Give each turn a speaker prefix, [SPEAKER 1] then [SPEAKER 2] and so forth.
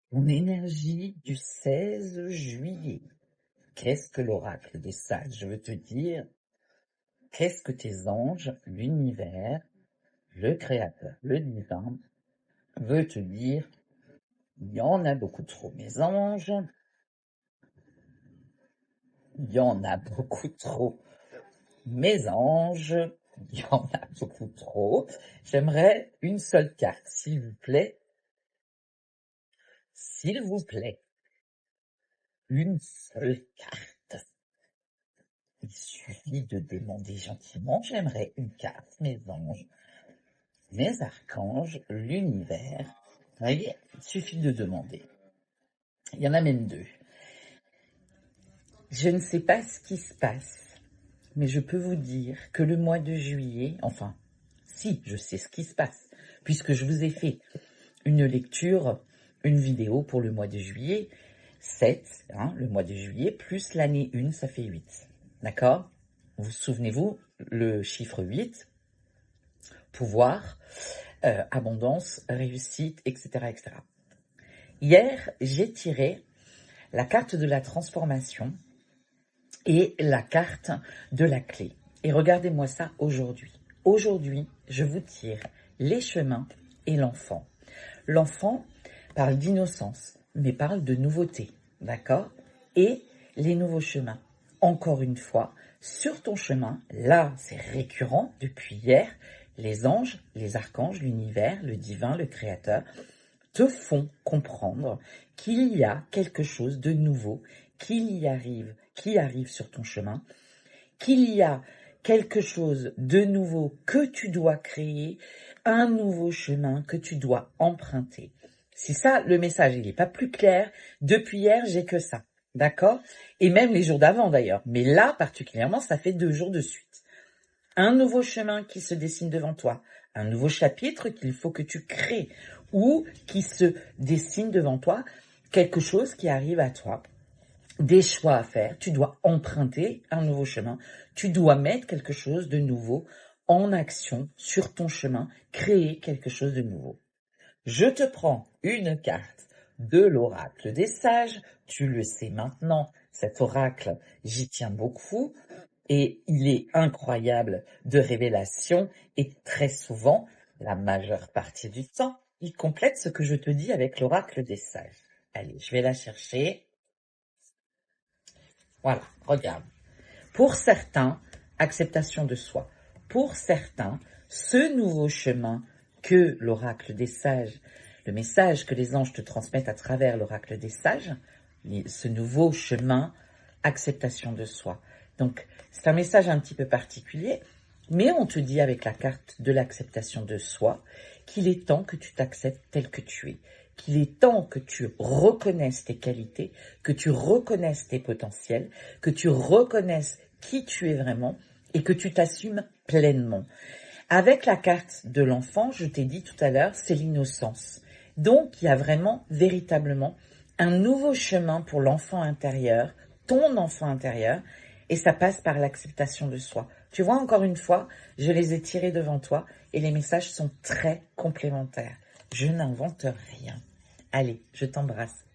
[SPEAKER 1] Ton énergie du 16 juillet. Qu'est-ce que l'oracle des sages veut te dire? Qu'est-ce que tes anges, l'univers, le créateur, le divin, veut te dire? Il y en a beaucoup trop, mes anges. Il y en a beaucoup trop, mes anges. Il y en a beaucoup trop. J'aimerais une seule carte, s'il vous plaît. S'il vous plaît. Une seule carte. Il suffit de demander gentiment. J'aimerais une carte, mes anges, mes archanges, l'univers. Voyez, il suffit de demander. Il y en a même deux. Je ne sais pas ce qui se passe, mais je peux vous dire que le mois de juillet, enfin, si, je sais ce qui se passe, puisque je vous ai fait une lecture, une vidéo pour le mois de juillet, 7, le mois de juillet, plus l'année 1, ça fait 8. D'accord? Vous souvenez-vous, le chiffre 8, pouvoir, abondance, réussite, etc., etc. Hier, j'ai tiré la carte de la transformation et la carte de la clé. Et regardez-moi ça aujourd'hui. Aujourd'hui, je vous tire les chemins et l'enfant. L'enfant parle d'innocence, mais parle de nouveauté, d'accord? Et les nouveaux chemins. Encore une fois, sur ton chemin, là, c'est récurrent depuis hier, les anges, les archanges, l'univers, le divin, le créateur, te font comprendre qu'il y a quelque chose de nouveau qui arrive sur ton chemin, qu'il y a quelque chose de nouveau que tu dois créer, un nouveau chemin que tu dois emprunter. Si ça, le message, il n'est pas plus clair, depuis hier, j'ai que ça. D'accord? Et même les jours d'avant d'ailleurs. Mais là, particulièrement, ça fait 2 jours de suite. Un nouveau chemin qui se dessine devant toi, un nouveau chapitre qu'il faut que tu crées, ou qui se dessine devant toi, quelque chose qui arrive à toi, des choix à faire, tu dois emprunter un nouveau chemin, tu dois mettre quelque chose de nouveau en action sur ton chemin, créer quelque chose de nouveau. Je te prends une carte de l'oracle des sages, tu le sais maintenant, cet oracle, j'y tiens beaucoup, et il est incroyable de révélation, et très souvent, la majeure partie du temps, il complète ce que je te dis avec l'oracle des sages. Allez, je vais la chercher. Voilà, regarde. Pour certains, acceptation de soi. Pour certains, ce nouveau chemin que l'oracle des sages, le message que les anges te transmettent à travers l'oracle des sages, ce nouveau chemin, acceptation de soi. Donc, c'est un message un petit peu particulier, mais on te dit avec la carte de l'acceptation de soi qu'il est temps que tu t'acceptes tel que tu es, qu'il est temps que tu reconnaisses tes qualités, que tu reconnaisses tes potentiels, que tu reconnaisses qui tu es vraiment et que tu t'assumes pleinement. Avec la carte de l'enfant, je t'ai dit tout à l'heure, c'est l'innocence. Donc, il y a vraiment, véritablement, un nouveau chemin pour l'enfant intérieur, ton enfant intérieur, et ça passe par l'acceptation de soi. Tu vois, encore une fois, je les ai tirés devant toi et les messages sont très complémentaires. Je n'invente rien. Allez, je t'embrasse.